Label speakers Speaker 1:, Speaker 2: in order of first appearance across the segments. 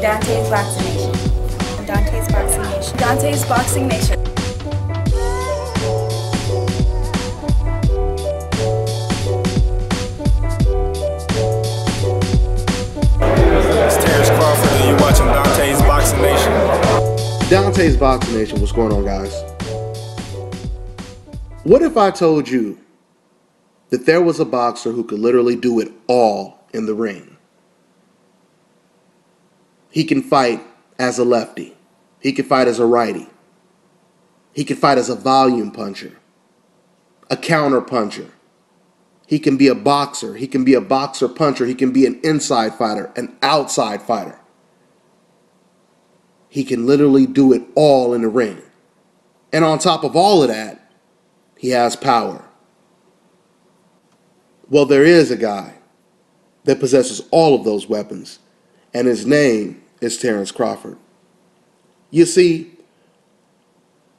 Speaker 1: Dante's Boxing Nation. Dante's Boxing Nation. Dante's Boxing Nation.
Speaker 2: It's Terrence Crawford and you're watching Dante's Boxing Nation.
Speaker 3: Dante's Boxing Nation, what's going on, guys? What if I told you that there was a boxer who could literally do it all in the ring? He can fight as a lefty. He can fight as a righty. He can fight as a volume puncher, a counter puncher. He can be a boxer. He can be a boxer puncher. He can be an inside fighter, an outside fighter. He can literally do it all in the ring. And on top of all of that, he has power. Well, there is a guy that possesses all of those weapons, and his name is Terrence Crawford. You see,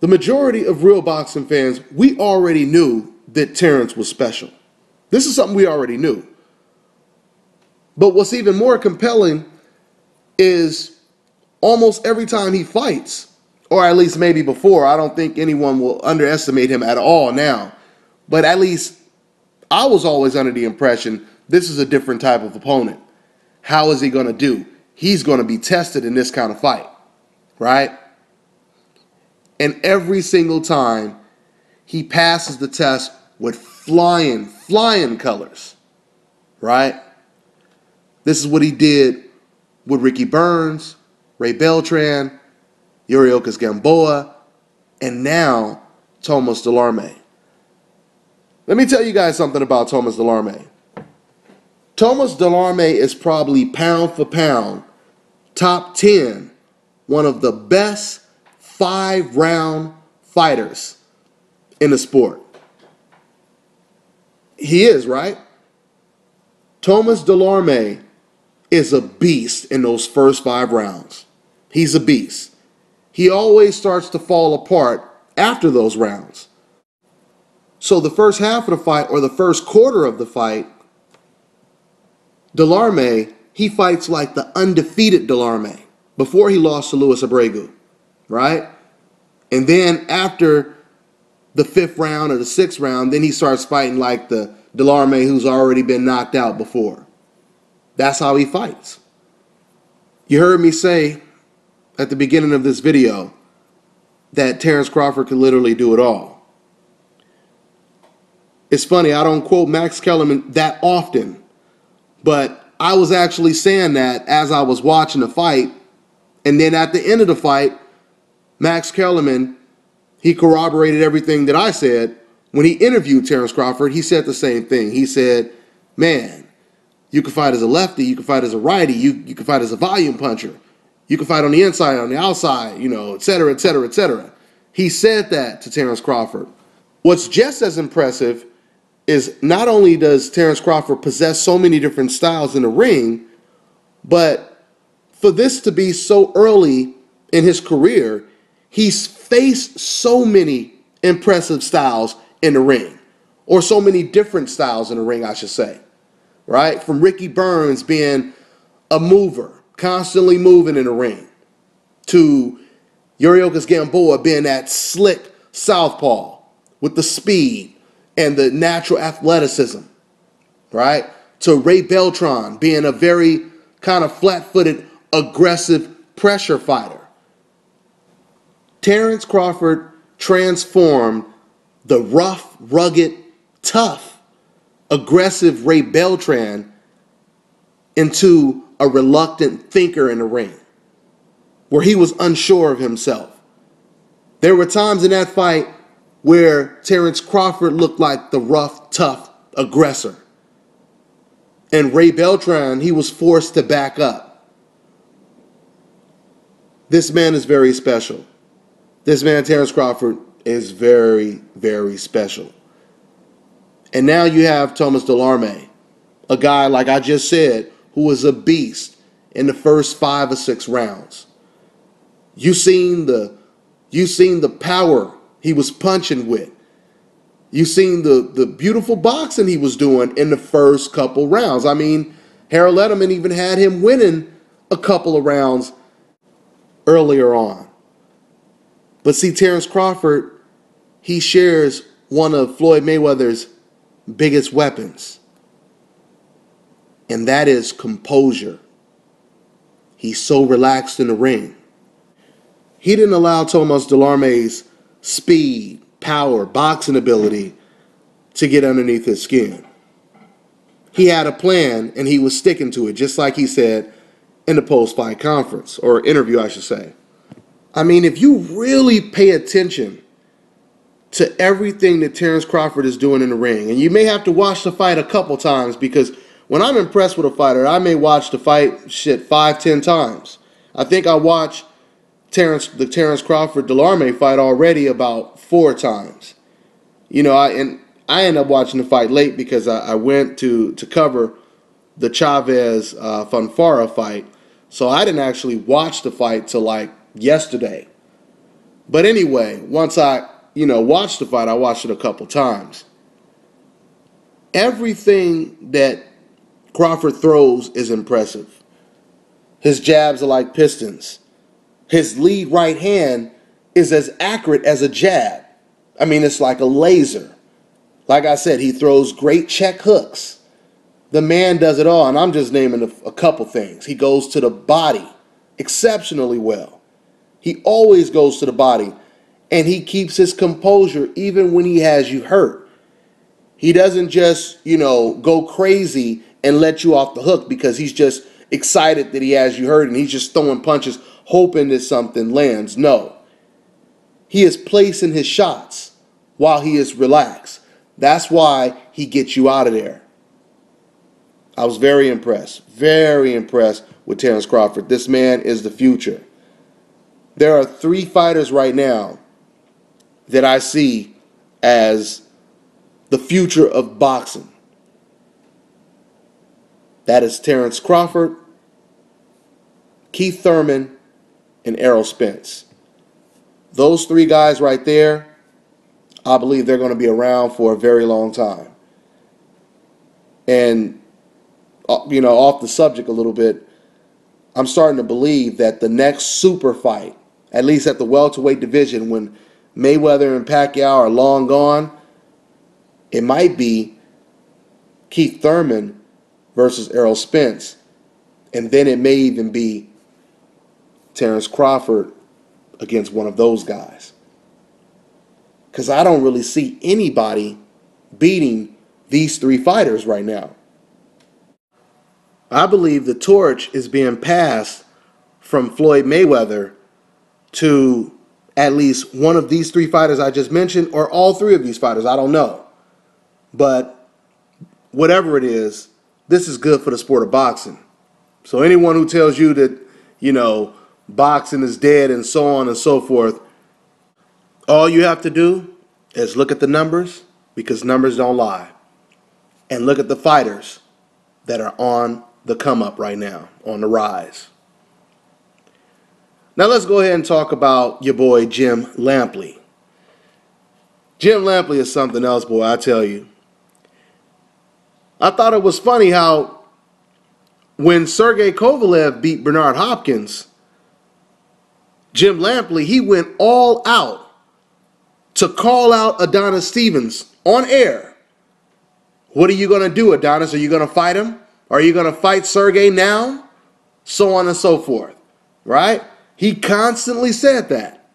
Speaker 3: the majority of real boxing fans, we already knew that Terrence was special. This is something we already knew. But what's even more compelling is almost every time he fights, or at least maybe before, I don't think anyone will underestimate him at all now, but at least I was always under the impression this is a different type of opponent. How is he going to do? He's going to be tested in this kind of fight, right? And every single time he passes the test with flying colors, right? This is what he did with Ricky Burns, Ray Beltran, Yuriorkis Gamboa, and now Thomas Dulorme. Let me tell you guys something about Thomas Dulorme. Thomas Dulorme is probably pound for pound, top 10, one of the best 5-round fighters in the sport. He is, right? Thomas Dulorme is a beast in those first 5 rounds. He's a beast. He always starts to fall apart after those rounds. So the first half of the fight, or the first quarter of the fight, Dulorme, he fights like the undefeated Dulorme before he lost to Luis Abregu, right? And then after the 5th round or the 6th round, then he starts fighting like the Dulorme who's already been knocked out before. That's how he fights. You heard me say at the beginning of this video that Terrence Crawford could literally do it all. It's funny, I don't quote Max Kellerman that often, but I was actually saying that as I was watching the fight. And then at the end of the fight, Max Kellerman, he corroborated everything that I said. When he interviewed Terrence Crawford, he said the same thing. He said, man, you can fight as a lefty, you can fight as a righty, you can fight as a volume puncher, you can fight on the inside, on the outside, et cetera, et cetera, et cetera. He said that to Terrence Crawford. What's just as impressive is not only does Terrence Crawford possess so many different styles in the ring, but for this to be so early in his career, he's faced so many impressive styles in the ring, or so many different styles in the ring, I should say, right? From Ricky Burns being a mover, constantly moving in the ring, to Yuriorkis Gamboa being that slick southpaw with the speed and the natural athleticism, right? To Ray Beltran being a very kind of flat-footed, aggressive pressure fighter. Terrence Crawford transformed the rough, rugged, tough, aggressive Ray Beltran into a reluctant thinker in the ring, where he was unsure of himself. There were times in that fight where Terrence Crawford looked like the rough, tough aggressor. And Ray Beltran, he was forced to back up. This man is very special. This man, Terrence Crawford, is very, very special. And now you have Thomas Dulorme, a guy, like I just said, who was a beast in the first 5 or 6 rounds. You seen the power he was punching with. You seen the beautiful boxing he was doing in the first couple rounds. I mean, Harold Letterman even had him winning a couple of rounds earlier on. But see, Terrence Crawford, he shares one of Floyd Mayweather's biggest weapons, and that is composure. He's so relaxed in the ring. He didn't allow Thomas Dulorme's speed, power, boxing ability to get underneath his skin. He had a plan, and he was sticking to it, just like he said in the post-fight conference, or interview, I should say. I mean, if you really pay attention to everything that Terrence Crawford is doing in the ring, and you may have to watch the fight a couple times, because when I'm impressed with a fighter, I may watch the fight 5-10 times. I think I watched the Terrence Crawford Dulorme fight already about 4 times. You know, I ended up watching the fight late because I went to cover the Chavez Fonfara fight, so I didn't actually watch the fight till like yesterday. But anyway, once I watched the fight, I watched it a couple times. Everything that Crawford throws is impressive. His jabs are like pistons. His lead right hand is as accurate as a jab. I mean, it's like a laser. Like I said, he throws great check hooks. The man does it all, and I'm just naming a couple things. He goes to the body exceptionally well. He always goes to the body, and he keeps his composure even when he has you hurt. He doesn't just, go crazy and let you off the hook because he's just excited that he has you hurt and he's just throwing punches hoping that something lands. No. He is placing his shots while he is relaxed. That's why he gets you out of there. I was very impressed with Terrence Crawford. This man is the future. There are 3 fighters right now that I see as the future of boxing. That is Terrence Crawford, Keith Thurman, and Errol Spence. Those 3 guys right there, I believe they're going to be around for a very long time. And, off the subject a little bit, I'm starting to believe that the next super fight, at least at the welterweight division, when Mayweather and Pacquiao are long gone, it might be Keith Thurman versus Errol Spence. And then it may even be Terrence Crawford against one of those guys. Because I don't really see anybody beating these 3 fighters right now. I believe the torch is being passed from Floyd Mayweather to at least one of these 3 fighters I just mentioned, or all 3 of these fighters. I don't know. But whatever it is, this is good for the sport of boxing. So anyone who tells you that, boxing is dead and so on and so forth, all you have to do is look at the numbers, because numbers don't lie. And look at the fighters that are on the come up right now, on the rise. Now let's go ahead and talk about your boy Jim Lampley. Jim Lampley is something else, boy, I tell you. I thought it was funny how when Sergey Kovalev beat Bernard Hopkins, Jim Lampley, he went all out to call out Adonis Stevens on air. What are you going to do, Adonis? Are you going to fight him? Are you going to fight Sergey now? So on and so forth, right? He constantly said that.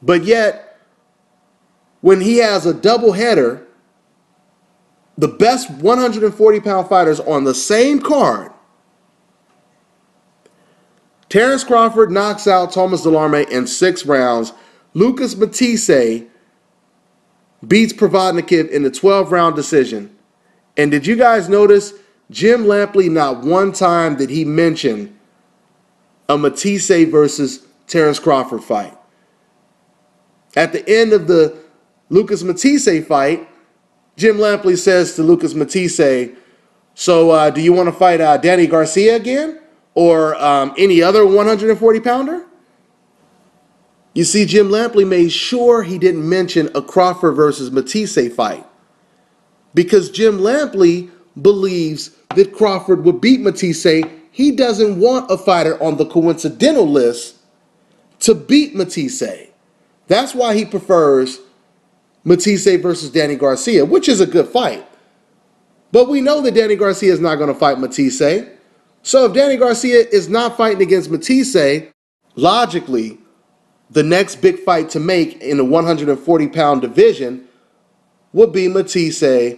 Speaker 3: But yet, when he has a doubleheader, the best 140-pound fighters on the same card, Terrence Crawford knocks out Thomas Dulorme in 6 rounds. Lucas Matisse beats Provodnikov in the 12-round decision. And did you guys notice Jim Lampley, not one time did he mention a Matisse versus Terrence Crawford fight? At the end of the Lucas Matisse fight, Jim Lampley says to Lucas Matisse, so do you want to fight Danny Garcia again? Or any other 140-pounder? You see, Jim Lampley made sure he didn't mention a Crawford versus Matisse fight, because Jim Lampley believes that Crawford would beat Matisse he doesn't want a fighter on the coincidental list to beat Matisse. That's why he prefers Matisse versus Danny Garcia, which is a good fight. But we know that Danny Garcia is not going to fight Matisse. So if Danny Garcia is not fighting against Matisse, logically, the next big fight to make in the 140-pound division would be Matisse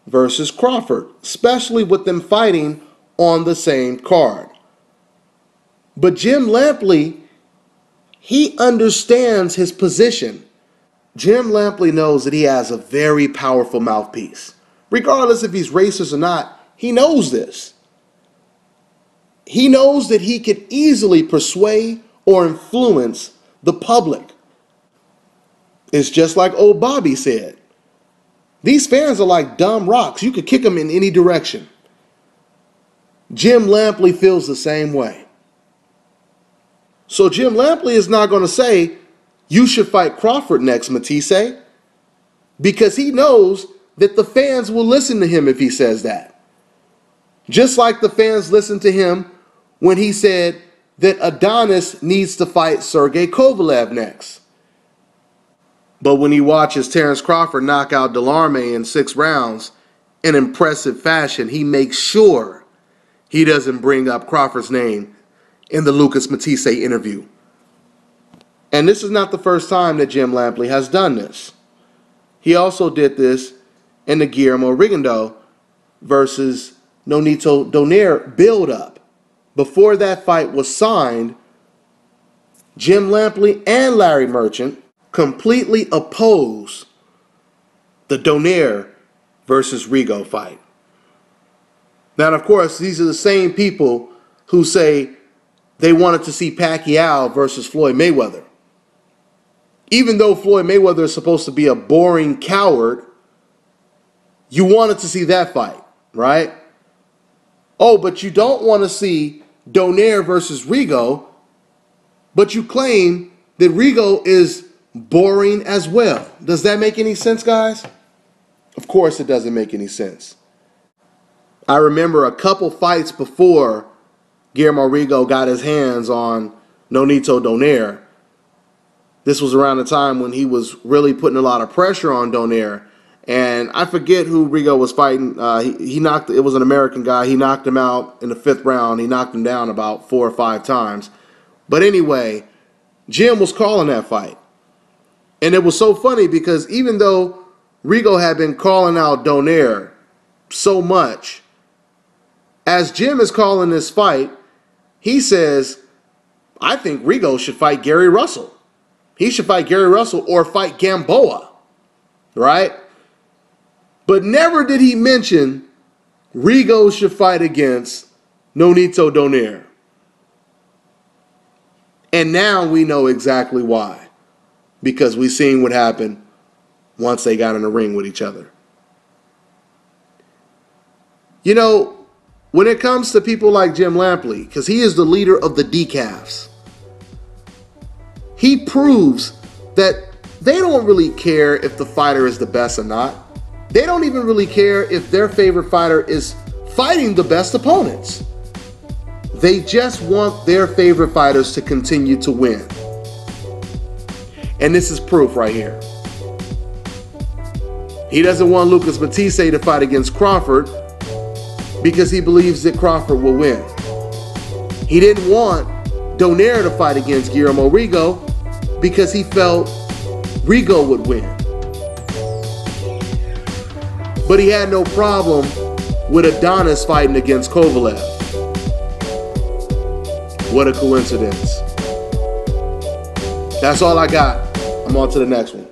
Speaker 3: versus Crawford, especially with them fighting on the same card. But Jim Lampley, he understands his position. Jim Lampley knows that he has a very powerful mouthpiece. Regardless if he's racist or not, he knows this. He knows that he could easily persuade or influence the public. It's just like old Bobby said. These fans are like dumb rocks. You could kick them in any direction. Jim Lampley feels the same way. So Jim Lampley is not going to say, you should fight Crawford next, Matisse, because he knows that the fans will listen to him if he says that. Just like the fans listened to him when he said that Adonis needs to fight Sergey Kovalev next. But when he watches Terrence Crawford knock out Delarme in 6 rounds in impressive fashion, he makes sure he doesn't bring up Crawford's name in the Lucas Matisse interview. And this is not the first time that Jim Lampley has done this. He also did this in the Guillermo Rigondeaux versus Nonito Donaire build-up. Before that fight was signed, Jim Lampley and Larry Merchant completely oppose the Donaire versus Rigo fight. Now, of course, these are the same people who say they wanted to see Pacquiao versus Floyd Mayweather. Even though Floyd Mayweather is supposed to be a boring coward, you wanted to see that fight, right? Oh, but you don't want to see Donaire versus Rigo, but you claim that Rigo is boring as well. Does that make any sense, guys? Of course it doesn't make any sense. I remember a couple fights before Guillermo Rigo got his hands on Nonito Donaire. This was around the time when he was really putting a lot of pressure on Donaire. And I forget who Rigo was fighting. It was an American guy. He knocked him out in the 5th round. He knocked him down about 4 or 5 times. But anyway, Jim was calling that fight. And it was so funny because even though Rigo had been calling out Donaire so much, as Jim is calling this fight, he says, I think Rigo should fight Gary Russell. He should fight Gary Russell or fight Gamboa, right? But never did he mention Rigo should fight against Nonito Donaire. And now we know exactly why. Because we've seen what happened once they got in the ring with each other. You know, when it comes to people like Jim Lampley, because he is the leader of the decafs, he proves that they don't really care if the fighter is the best or not. They don't even really care if their favorite fighter is fighting the best opponents. They just want their favorite fighters to continue to win. And this is proof right here. He doesn't want Lucas Matisse to fight against Crawford because he believes that Crawford will win. He didn't want Donaire to fight against Guillermo Rigo because he felt Rigo would win. But he had no problem with Adonis fighting against Kovalev. What a coincidence. That's all I got. I'm on to the next one.